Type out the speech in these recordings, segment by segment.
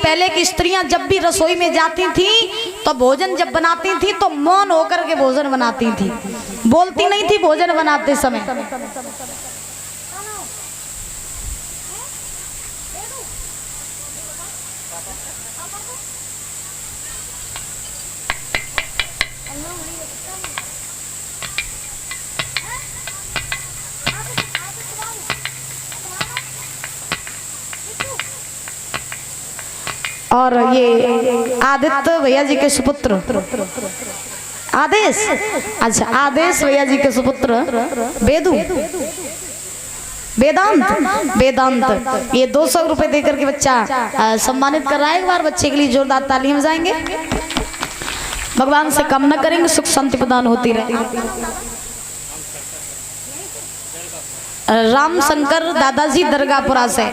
पहले की स्त्रियां जब भी रसोई में जाती थी तो भोजन जब बनाती थी तो मौन होकर के भोजन बनाती थी, बोलती नहीं थी भोजन बनाते समय। और ये आदित्य भैया जी के सुपुत्र आदेश, अच्छा आदेश भैया जी के सुपुत्र वेदु वेदांत ये 200 रुपए देकर के बच्चा सम्मानित कर रहा है। एक बार बच्चे के लिए जोरदार ताली में जाएंगे। भगवान से कामना करेंगे सुख शांति प्रदान होती रहे। राम शंकर दादाजी दरगाहपुरा से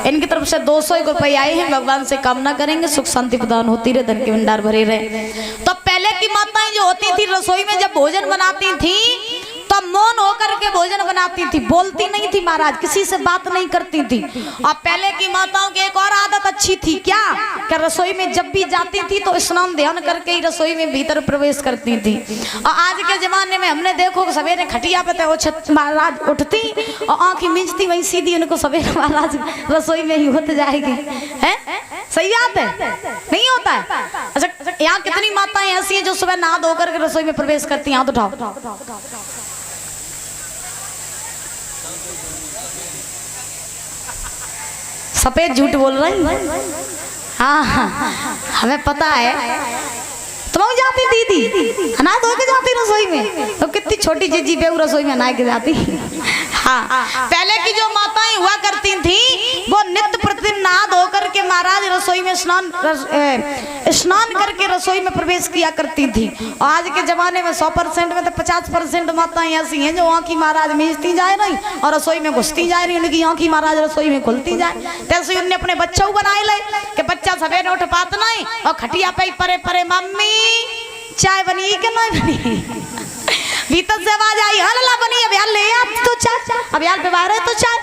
इनकी तरफ से 200 रुपए आए हैं। भगवान से कामना करेंगे सुख शांति प्रदान होती रहे, धन के भंडार भरे रहे। तो पहले की माताएं जो होती थी रसोई में जब भोजन बनाती थी तो मौन होकर के भोजन बनाती थी, बोलती नहीं थी महाराज, किसी से बात नहीं करती थी। और पहले की माताओं की एक और आदत अच्छी थी, क्या रसोई में जब भी जाती थी तो स्नान ध्यान करके ही रसोई में भीतर प्रवेश करती थी। और आज के जमाने में हमने देखो सवेरे खटिया पे तो महाराज उठती और आंखें मींचती वहीं सीधी उनको सवेरे महाराज रसोई में ही होते जाएगी। है सही बात है, नहीं होता है? अच्छा यहाँ कितनी माताएं ऐसी हैं जो सुबह नहा धो करके रसोई में प्रवेश करती हैं? हाथ उठाओ। सफेद झूठ बोल रही। हाँ हमें पता है, तुम जाती दीदी अनाज धो के जाती रसोई में, तो कितनी छोटी चीजी पे रसोई में अनाज के जाती। हाँ पहले की जो माताएं हुआ करती थी वो नित्य प्रतिदिन नहा धो करके महाराज रसोई में स्नान करके रसोई में प्रवेश किया करती थी। और आज के जमाने में 100% में तो 50% माताएं ऐसी हैं जो आँखी महाराज मींचती जा रही और रसोई में घुसती जा रही, उनकी आँखी महाराज रसोई में खुलती जाए। तैसे उन्होंने अपने बच्चों को बनाए ले कि बच्चा सवेरे उठ पाता नहीं और खटिया पे परे परे मम्मी चाय बनी कि नहीं बनी, भीतर से आवाज आई हाँ लला बनी, अब यार ले आप तो चाय, अब यार पे बाहर है तो चाय।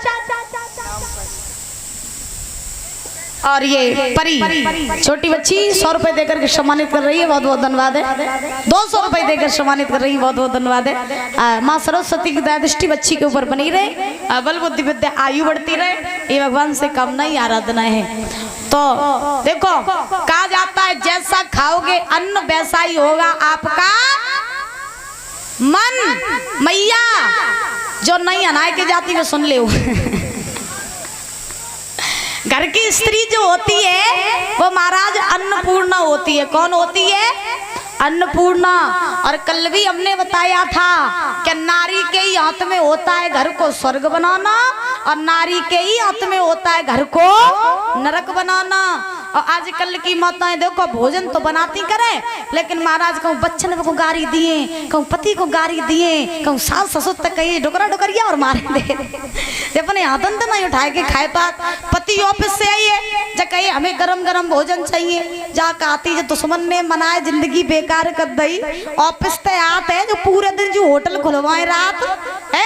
और ये परी छोटी बच्ची 100 रुपए देकर के सम्मानित कर रही है, बहुत बहुत धन्यवाद है। 200 रुपए देकर सम्मानित कर रही है, बहुत बहुत धन्यवाद है। माँ सरस्वती की दया दृष्टि बच्ची के ऊपर बनी रहे, बल बुद्धि विद्या आयु बढ़ती रहे, ये भगवान से कामना ही आराधना है। तो देखो कहा जाता है जैसा खाओगे अन्न वैसा ही होगा आपका मन। मैया जो नहीं अनाय के जाती में सुन ले घर की स्त्री जो होती है वो महाराज अन्नपूर्णा होती है। कौन होती है? अन्नपूर्णा। और कल भी हमने बताया था कि नारी के ही हाथ में होता है घर को स्वर्ग बनाना और नारी के ही हाथ में होता है घर को नरक बनाना। और आजकल की माताएं देखो भोजन तो बनाती करें लेकिन महाराज कहूँ बच्चन को गारी दिए, कहूँ पति को गारी दिए, कहूँ सास ससुर तक कहिए डुकरा डुकरिया और मारे दे अपने आदन तो नहीं उठाए के खाए पात। पति ऑफिस से आइए जब कहिए हमें गरम गरम भोजन चाहिए, जा आती जो दुश्मन ने मनाए जिंदगी बेकार कर दई। ऑफिस से आते हैं जो पूरे दिन जो होटल खुलवाए रात है,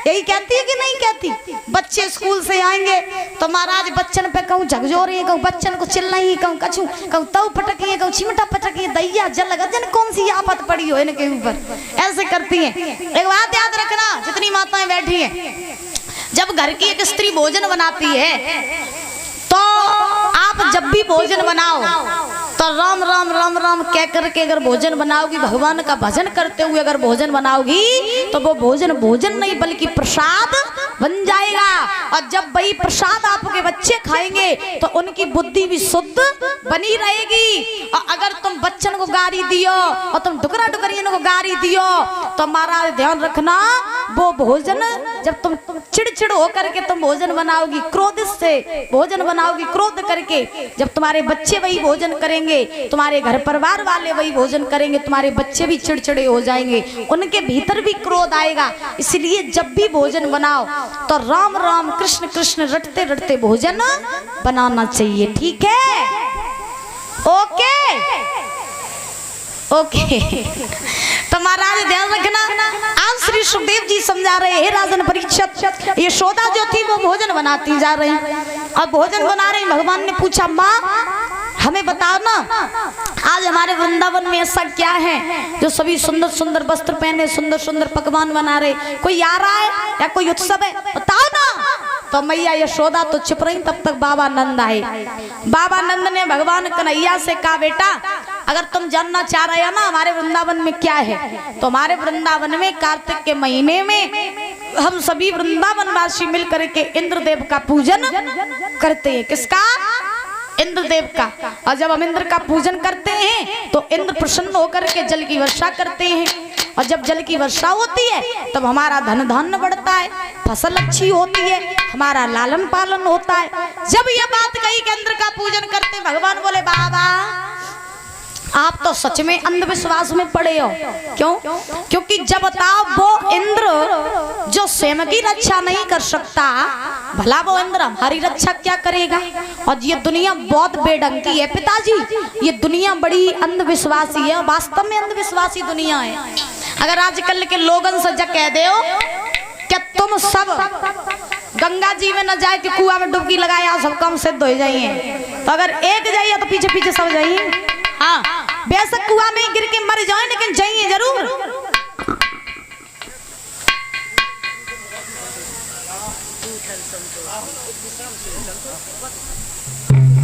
यही कहती है कि नहीं कहती? बच्चे स्कूल से आएंगे तो महाराज बच्चन पे कहूँ झकझोर रही है, कहूँ बच्चन को चिल्ला ही, कहूँ कछू, कहूँ तव पटकी है, कहूँ चिमटा पटकी है, दैया जल गजन कौन सी आफत पड़ी हो इनके ऊपर, ऐसे करती हैं। एक बात याद रखना जितनी माताएं बैठी हैं, जब घर की एक स्त्री भोजन बनाती है तो आप जब भी भोजन बनाओ तो राम राम राम राम कह करके अगर भोजन बनाओगी, भगवान का भजन करते हुए अगर भोजन बनाओगी तो वो भोजन भोजन नहीं बल्कि प्रसाद बन जाएगा। और जब वही प्रसाद आपके बच्चे खाएंगे तो उनकी बुद्धि भी शुद्ध बनी रहेगी। और अगर तुम बच्चन को गारी दियो और तुम डुकरा डुकरियन को गारी दियो तो महाराज ध्यान रखना वो भोजन जब तुम चिड़चिड़ होकर के तुम भोजन बनाओगी, क्रोध से भोजन बनाओगी, क्रोध करके जब तुम्हारे बच्चे वही भोजन करेंगे, तुम्हारे घर परिवार वाले वही भोजन करेंगे, तुम्हारे बच्चे भी चिड़चिड़े हो जाएंगे, उनके भीतर भी क्रोध आएगा। इसलिए जब भी भोजन बनाओ तो राम राम कृष्ण कृष्ण रटते रटते भोजन बनाना चाहिए। ठीक है? Okay okay. तो महाराज ध्यान रखना, आज श्री सुखदेव जी समझा रहे हैं राजन परीक्षित, यशोदा जो थी वो भोजन बनाती जा रही और भोजन बना रही। भगवान ने पूछा माँ वृंदावन में ऐसा क्या है जो सभी सुंदर सुंदर वस्त्र पहने, सुंदर सुंदर पकवान बना रहे? कोई आ रहा है या कोई उत्सव है? बताओ ना। तो मैया यशोदा तो चुप रही। तब तक बाबा नंद आए। बाबा नंद ने भगवान कन्हैया से कहा, बेटा अगर तुम जानना चाह रहे हो ना हमारे वृंदावन में क्या है, तो हमारे वृंदावन में कार्तिक के महीने में हम सभी वृंदावन वासी मिल करके इंद्रदेव का पूजन करते हैं। किसका? इंद्रदेव का। और जब हम इंद्र का पूजन करते हैं तो इंद्र प्रसन्न होकर के जल की वर्षा करते हैं, और जब जल की वर्षा होती है तब हमारा धन धान्य बढ़ता है, फसल अच्छी होती है, हमारा लालन पालन होता है। जब ये बात कही कि इंद्र का पूजन करते, भगवान बोले, बाबा आप तो सच में अंधविश्वास में पड़े हो। क्यों? क्योंकि जब बताओ वो इंद्र जो स्वयं की रक्षा नहीं कर सकता, भला वो इंद्र हमारी रक्षा क्या करेगा? और ये दुनिया बहुत बेढंगी है पिताजी, ये दुनिया बड़ी अंधविश्वासी है, वास्तव में अंधविश्वासी दुनिया है। अगर आजकल के लोगन से जब कह दो कि तुम सब गंगा जी में न जाए कि कुआं में डुबकी लगाया सब काम सिद्ध हो जाइए, तो अगर एक जाइए तो पीछे पीछे सब जाइए। हाँ, बेशक कुआं में गिर के मर जाए लेकिन जाइए जरूर।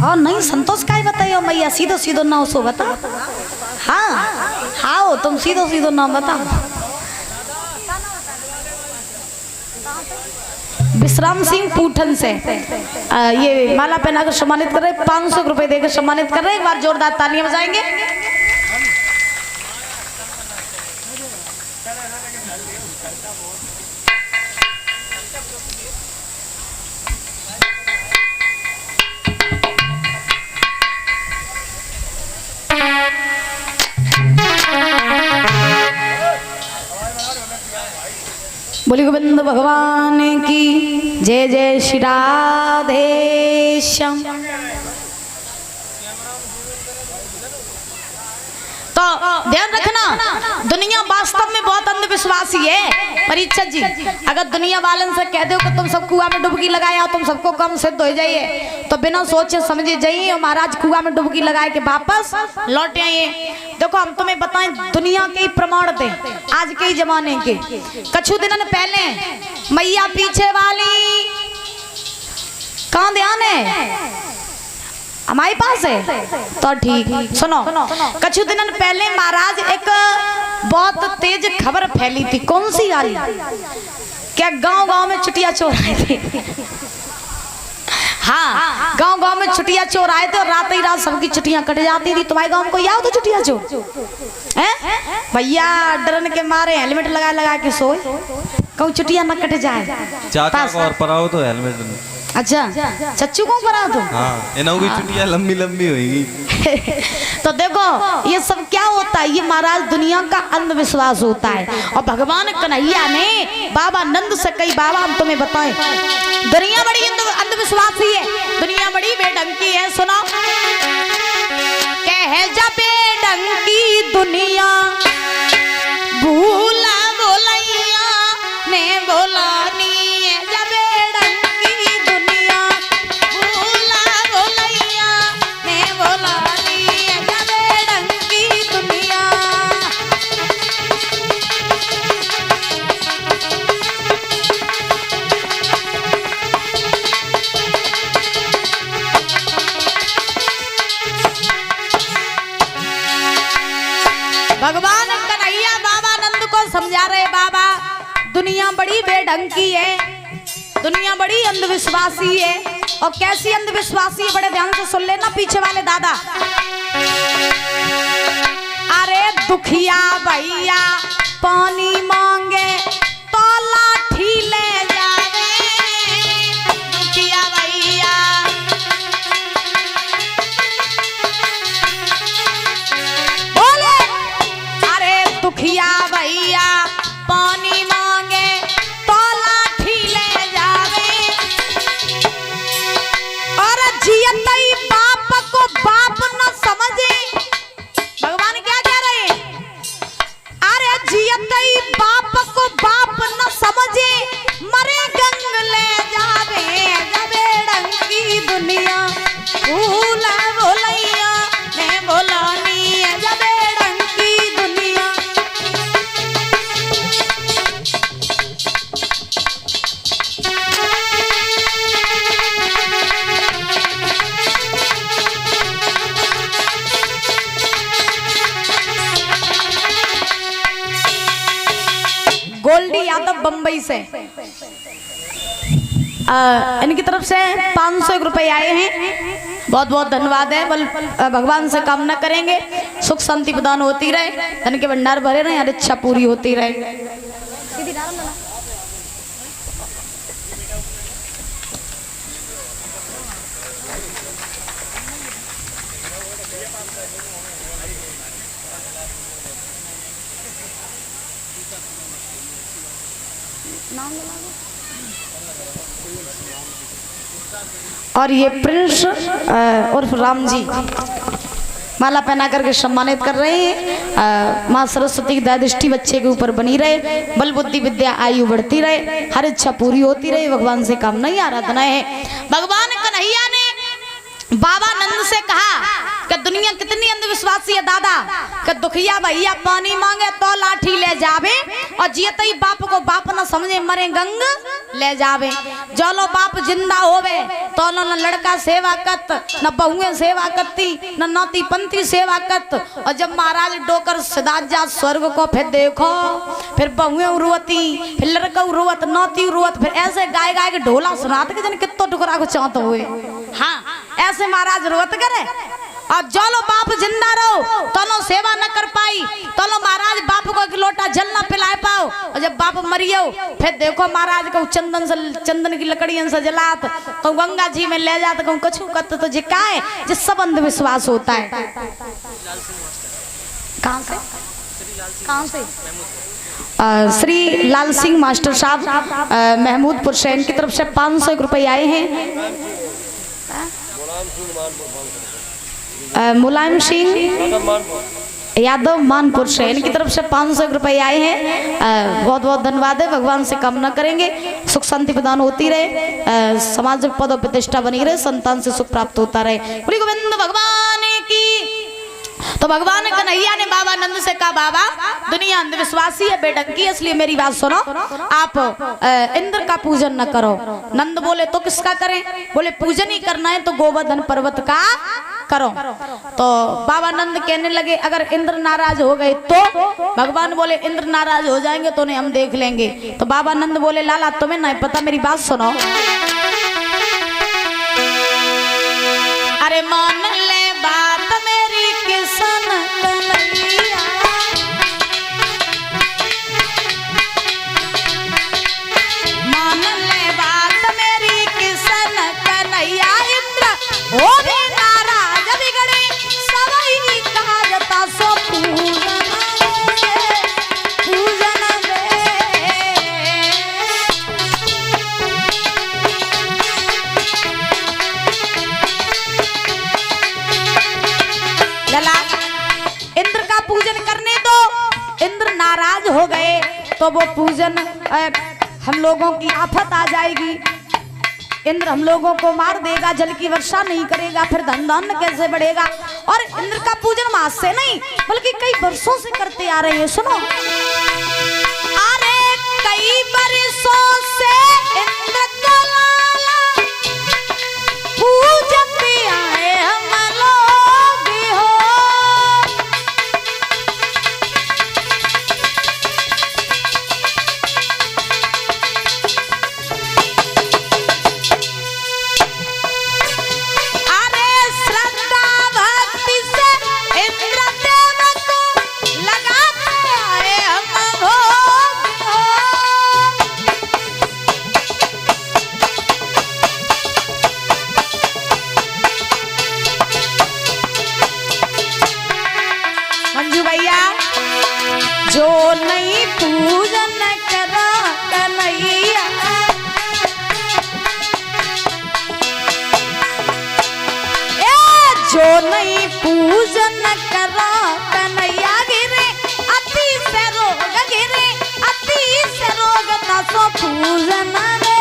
और नहीं संतोष का ही बताइयो मैया, सीधो सीधो ना उसको बता। हाँ हाँ तुम सीधो सीधो ना बताओ। विश्राम सिंह पूठन से ये माला पहना कर सम्मानित कर रहे, 500 रुपए देकर सम्मानित कर रहे। एक बार जोरदार तालियां बजाएंगे। बोली गोविंद भगवान की जय। जय श्री राधे श्याम। तो ध्यान रखना, दुनिया वास्तव में बहुत अंधविश्वासी है। परीक्षित जी, अगर दुनिया वालन से कह दो कि तुम सब कुआं में डुबकी लगाया तुम सबको कम सिद्ध हो जाइए, तो बिना सोचे समझे जाइए महाराज कुआं में डुबकी लगाए के वापस लौट आइए। देखो हम तुम्हें बताएं, दुनिया के प्रमाण थे आज के जमाने के। कछु दिन पहले मैया पीछे वाली कहाँ ध्यान है हमारे पास है तो ठीक। सुनो, कुछ दिन पहले महाराज एक बहुत तेज खबर फैली थी। कौन सी वाली? क्या गांव गांव में चुटिया चोर आए थे। हाँ, गांव गांव में चुटिया चोर आए थे और रात ही रात सबकी चुटियां कट जाती थी। तुम्हारे गांव में कोई आओ तो चुटिया चोर है भैया, डरन के मारे हेलमेट लगा लगा के सोए, कहूँ चुटिया न कट जाए। चाचा को और पराओ तो हेलमेट। अच्छा, चच्चू को पराओ तो हाँ, इन्हों की चुटिया लंबी लंबी होगी। तो देखो ये सब क्या होता है, ये महाराज दुनिया का अंधविश्वास होता है। और भगवान कन्हैया ने बाबा नंद से कई, बाबा हम तुम्हें बताएं दुनिया बड़ी अंधविश्वासी है, दुनिया बड़ी बेढंगी है। सुनो, कह जा बेढंगी दुनिया भूला बोलैया ने बोला नी जा बेढंगी दुनिया भूला बोलैया ने बोला नी जा बेढंगी दुनिया। भगवान कन्हैया बाबा नंद को समझा रहे, बाबा दुनिया बड़ी बेढंगी है, दुनिया बड़ी अंधविश्वासी है। और कैसी अंधविश्वासी है, बड़े ध्यान से सुन लेना पीछे वाले दादा। अरे दुखिया भैया पानी मांगे तो लाठी ले जावे, दुखिया भैया बोले, अरे दुखिया भैया पानी मांगे तो लाठी ले जावे, और जियतई बाप को बाप न समझे। भगवान क्या कह रहे हैं? अरे जियतई बाप को बाप बम्बई से। इनकी तरफ से 500 रुपए आए हैं, बहुत बहुत धन्यवाद है। बल भगवान से कामना करेंगे सुख शांति प्रदान होती रहे, धन के भंडार भरे रहे, हर इच्छा पूरी होती रहे। और ये प्रिंस उर्फ राम जी माला पहना करके सम्मानित कर रहे हैं। माँ सरस्वती की दयादृष्टि बच्चे के ऊपर बनी रहे, बल बुद्धि विद्या आयु बढ़ती रहे, हर इच्छा पूरी होती रहे, भगवान से कामना ही आराधना है। भगवान कन्हैया ने बाबा नंद से कहा कि दुनिया कितनी अंधविश्वासी है दादा, कि दुखिया भैया पानी मांगे तो लाठी ले जावे, और जियते ही बाप को बाप न समझे मरे गंग ले जावे। जो लो बाप जिंदा होवे तो न लड़का सेवा कत, न बहुएं सेवा करती, न नाती पंथी सेवा कत। और जब महाराज डोकर सिदात जा स्वर्ग को, फिर देखो फिर बहुएं उरुवती, फिर लड़का उरुवत, नाती उरुवत, फिर ऐसे गाय गाय के ढोला सुनाते कि जन कितो टुकड़ा को चाहते हुए। हाँ ऐसे महाराज रोत करे। और जो लो बाप जिंदा रहो तो लो सेवा न कर पाई, तो लो महाराज बाप को एक लोटा जल न पिला पाओ। और जब बाप मरियो फिर देखो महाराज को चंदन की लकड़ियों से जलात, कहूँ गंगा जी में ले जाते, कहूँ कछु कत तो जे का है जिस सब अंधविश्वास होता है। कहाँ से कहाँ से? श्री लाल सिंह मास्टर साहब महमूदपुर शहर की तरफ से 500 रुपए आए हैं। मुलायम सिंह यादव मानपुर से, इनकी तरफ से 500 रुपए आए हैं। बहुत बहुत धन्यवाद है। भगवान से कामना करेंगे सुख शांति प्रदान होती रहे, समाज में पद प्रतिष्ठा बनी रहे, संतान से सुख प्राप्त होता रहे। बोली गोविंद भगवान की। तो भगवान कन्हैया ने बाबा नंद से कहा बाबा दुनिया अंधविश्वासी है, बेढंगी है, इसलिए मेरी बात सुनो, आप इंद्र का पूजन न करो। नंद बोले तो किसका करें? बोले पूजन ही करना है तो गोवर्धन पर्वत का करो। तो बाबा नंद कहने लगे अगर इंद्र नाराज हो गए तो? भगवान बोले इंद्र नाराज हो जाएंगे तो नहीं हम देख लेंगे। तो बाबा नंद बोले लाला तुम्हें नहीं पता, मेरी बात सुनो। अरे मान ले बात मेरी किसन कन्हैया, मान ले बात मेरी किसन कन्हैया, इंद्र हो भी नाराज बिगड़े सवई काजता सो पूजन इंद्र का पूजन करने दो। इंद्र नाराज हो गए तो वो पूजन हम लोगों की आफत आ जाएगी, इंद्र हम लोगों को मार देगा, जल की वर्षा नहीं करेगा, फिर धन धान्य कैसे बढ़ेगा। और इंद्र का पूजन मास से नहीं बल्कि कई वर्षों से करते आ रहे हैं। सुनो, अरे कई वर्षों से इंद्र को लाला पूजते आए हम लोग हो। जो नहीं पूजन करा कन्हैया, जो नहीं पूजन करा कन्हैया, गिरे अति से रोग, गिरे अति से रोग, ना सो पूजन दे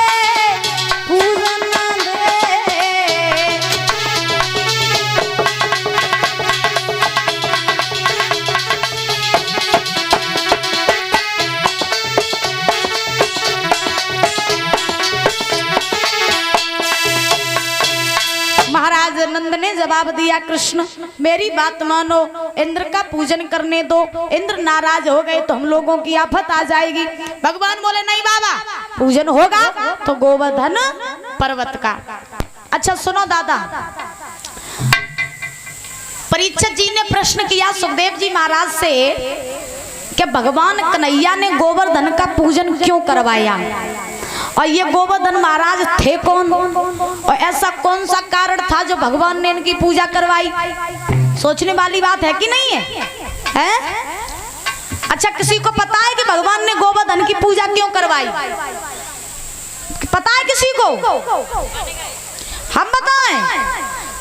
पूजन दे। महाराज नंद ने जब जवाब दिया, कृष्ण मेरी बात मानो, इंद्र का पूजन करने दो, इंद्र नाराज हो गए तो हम लोगों की आफत आ जाएगी। भगवान बोले नहीं बाबा, पूजन होगा तो गोवर्धन पर्वत का। अच्छा सुनो दादा, परीक्षित जी ने प्रश्न किया सुखदेव जी महाराज से कि भगवान कन्हैया ने गोवर्धन का पूजन क्यों करवाया, और ये गोवर्धन महाराज थे कौन, और ऐसा कौन सा कारण था जो भगवान ने इनकी पूजा करवाई। सोचने वाली बात है कि नहीं है, हैं? अच्छा किसी को पता है कि भगवान ने गोवर्धन की पूजा क्यों करवाई? पता है किसी को? हम बताएं?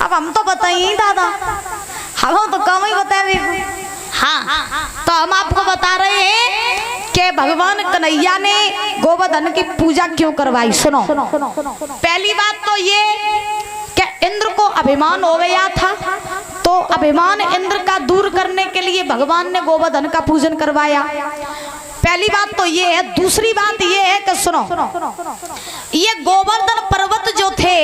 अब हम तो बताइए दादा, हम तो कम ही बताए। हाँ तो हम आपको बता रहे हैं कि भगवान कन्हैया ने गोवर्धन की पूजा क्यों करवाई। सुनो, पहली बात तो ये कि इंद्र को अभिमान हो गया था, तो अभिमान इंद्र का दूर करने के लिए भगवान ने गोवर्धन का पूजन करवाया। पहली बात तो ये है। दूसरी बात ये है कि सुनो, ये गोवर्धन पर्वत जो थे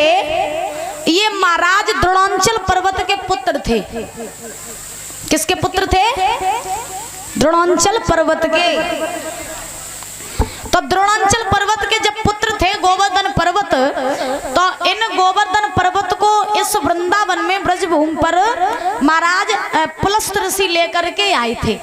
ये महाराज द्रोणांचल पर्वत के पुत्र थे। किसके पुत्र थे? द्रोणांचल पर्वत के। तो द्रोणांचल पर्वत के जब पुत्र थे गोवर्धन पर्वत, तो इन गोवर्धन पर्वत को इस वृंदावन में ब्रजभूमि पर महाराज पुलस्त ऋषि लेकर के आए थे।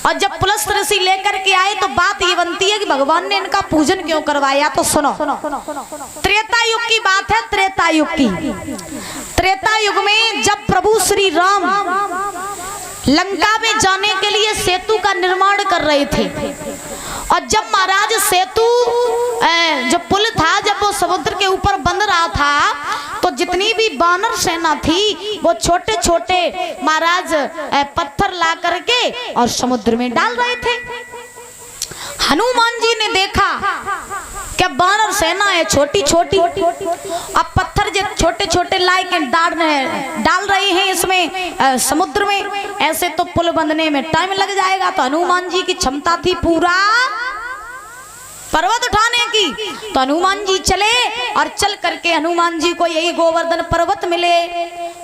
और जब पुलस्त ऋषि लेकर के आए तो बात ये बनती है कि भगवान ने इनका पूजन क्यों करवाया। तो सुनो, त्रेता युग की बात है, त्रेता युग की। त्रेता युग में जब प्रभु श्री राम लंका में जाने के लिए सेतु का निर्माण कर रहे थे, और जब महाराज सेतु जो पुल था जब वो समुद्र के ऊपर बन रहा था, तो जितनी भी वानर सेना थी वो छोटे छोटे महाराज पत्थर ला करके और समुद्र में डाल रहे थे। हनुमान जी ने देखा कि वानर सेना है छोटी छोटी, अब पत्थर जो छोटे छोटे ला के डाल रहे हैं इसमें समुद्र में, ऐसे तो पुल बनने में टाइम लग जाएगा। तो हनुमान जी की क्षमता थी पूरा पर्वत उठाने की, तो हनुमान जी चले और चल करके हनुमान जी को यही गोवर्धन पर्वत मिले।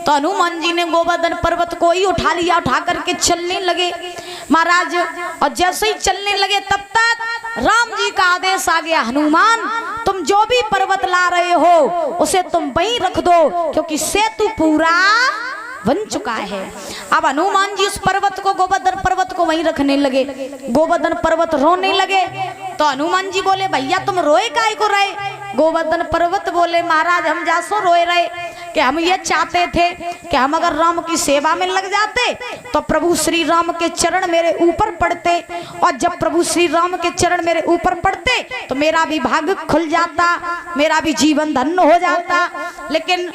तो हनुमान जी ने गोवर्धन पर्वत को ही उठा लिया, उठा करके चलने लगे महाराज। और जैसे ही चलने लगे तब तक राम जी का आदेश आ गया, हनुमान तुम जो भी पर्वत ला रहे हो उसे तुम वहीं रख दो, क्योंकि सेतु पूरा बन चुका है। अब हनुमान जी उस पर्वत को, गोवर्धन पर्वत को वहीं रखने लगे। गोवर्धन पर्वत रोने लगे। तो हनुमान जी बोले भैया तुम रोए काहे को रहे? गोवर्धन पर्वत बोले महाराज हम जासो रोए रहे कि हम ये चाहते थे कि हम अगर राम की सेवा में लग जाते तो प्रभु श्री राम के चरण मेरे ऊपर पड़ते, और जब प्रभु श्री राम के चरण मेरे ऊपर पड़ते तो मेरा भी भाग्य खुल जाता, मेरा भी जीवन धन्य हो जाता। लेकिन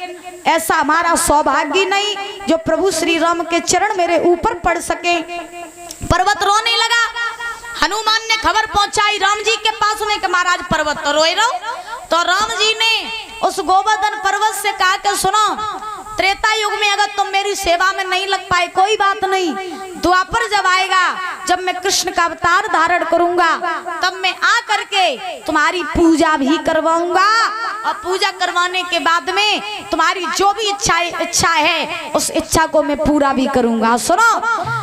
ऐसा हमारा सौभाग्य नहीं जो प्रभु श्री राम के चरण मेरे ऊपर पड़ सके। पर्वत रोने लगा। हनुमान ने खबर पहुंचाई राम जी के पास में कि महाराज पर्वत तो रोए रहो। तो राम जी ने उस गोवर्धन पर्वत से कहा कि सुनो, त्रेता युग में अगर तुम मेरी सेवा में नहीं लग पाए कोई बात नहीं, द्वापर जब आएगा, जब मैं कृष्ण का अवतार धारण करूंगा, तब मैं आ करके तुम्हारी पूजा भी करवाऊंगा, और पूजा करवाने के बाद में तुम्हारी जो भी इच्छा है उस इच्छा को मैं पूरा भी करूंगा। सुनो,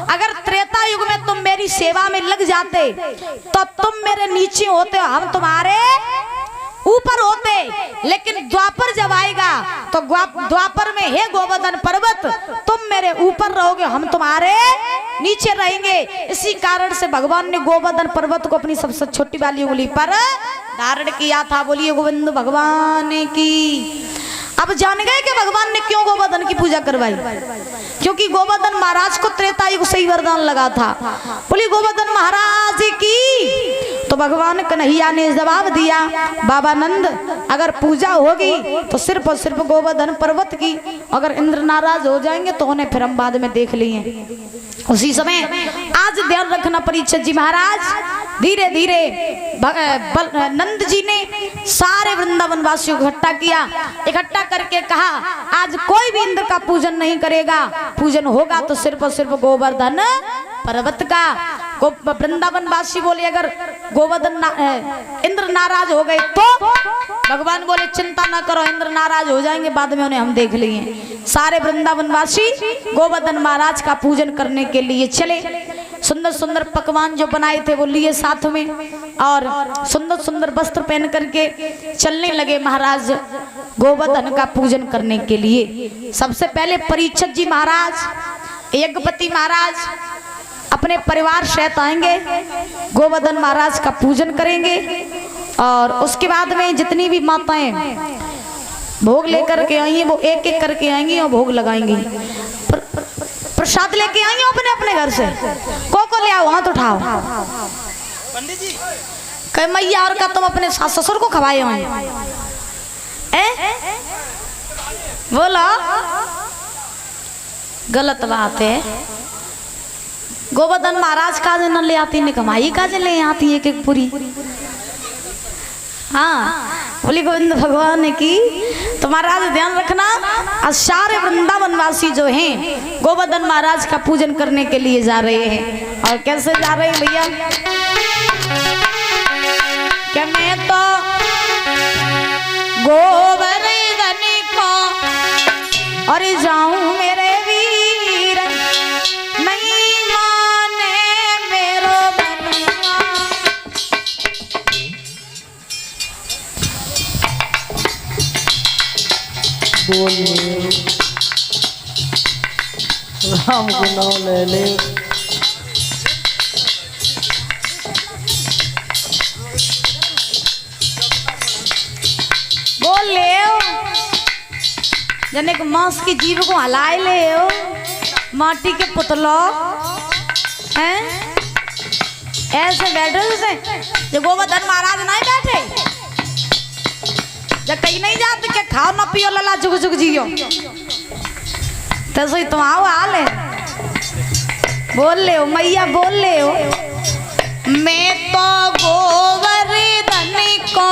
अगर त्रेता युग में तुम मेरी सेवा में लग जाते तो तुम मेरे नीचे होते, हम तुम्हारे ऊपर होते। लेकिन द्वापर जब आएगा तो द्वापर में हे गोवर्धन पर्वत तुम मेरे ऊपर रहोगे, हम तुम्हारे नीचे रहेंगे। इसी कारण से भगवान ने गोवर्धन पर्वत को अपनी सबसे छोटी वाली उंगली पर धारण किया था। बोलिए गोविंद भगवान की। अब जान गए कि भगवान ने क्यों गोवर्धन की पूजा करवाई? क्योंकि गोवर्धन महाराज को त्रेता युग से ही वरदान लगा था। बोलिए गोवर्धन महाराज की। तो भगवान कन्हैया ने जवाब दिया, बाबा नंद अगर पूजा होगी तो सिर्फ और सिर्फ गोवर्धन पर्वत की, अगर इंद्र नाराज हो जाएंगे तो उन्हें फिर हम बाद में देख लिए। उसी समय आज ध्यान रखना परीक्षित जी महाराज, धीरे धीरे नंद जी ने सारे वृंदावन वासियों को इकट्ठा करके कहा आज कोई भी इंद्र का पूजन नहीं करेगा, पूजन होगा तो सिर्फ और सिर्फ गोवर्धन पर्वत का। वृंदावन वासी बोले अगर गोवर्धन इंद्र नाराज हो गए तो भगवान बोले चिंता ना करो, इंद्र नाराज हो जाएंगे बाद में उन्हें हम देख लिए। सारे वृंदावनवासी गोवर्धन महाराज का पूजन करने के लिए चले। सुंदर सुंदर पकवान जो बनाए थे वो लिए साथ में और सुंदर सुंदर वस्त्र पहन करके चलने लगे महाराज गोवर्धन का पूजन करने के लिए। सबसे पहले परीक्षित जी महाराज, यज्ञपति महाराज अपने परिवार सहित आएंगे, गोवर्धन महाराज का पूजन करेंगे और उसके बाद में जितनी भी माताएं भोग लेकर के आई हैं वो एक एक करके आएंगी और भोग लगाएंगी। प्रसाद लेके आई हो अपने अपने घर से, को ले आओ, हाथ उठाओ। पंडित जी कह मैया और का तुम अपने सास ससुर को खवाए हो? बोला गलत बात है। गोवर्धन महाराज का न ले आती ने कमाई का ले आती एक एक पूरी। हाँ बोली गोविंद भगवान की। तो महाराज ध्यान रखना, आज सारे वृंदावनवासी जो हैं गोवर्धन महाराज का पूजन करने के लिए जा रहे हैं। और कैसे जा रहे हैं भैया? क्या मैं तो गोवर्धन को और जाऊं मेरे वीर, नहीं माने मेरो बनुआ। बोलिए राम को नाम ले ले। बोल ले जने को मांस की जीव को हलाए ले हो, माटी के पुतलो हैं ऐसे बैठे जैसे जो गोवर्धन महाराज नहीं बैठे। जब कहीं नहीं जाते क्या खाओ ना पियो लला जुग जुग जियो, तैसे ही तुम आओ हाल है। बोल ले हो मैया, बोल ले हो। मैं तो गोवर्धन को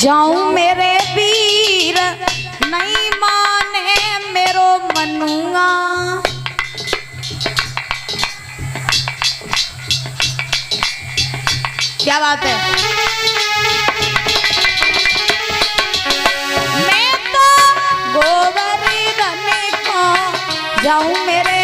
जाऊं मेरे वीर, नहीं माने मेरो मनुआ। क्या बात है? मैं तो गोवर्धन को जाऊं मेरे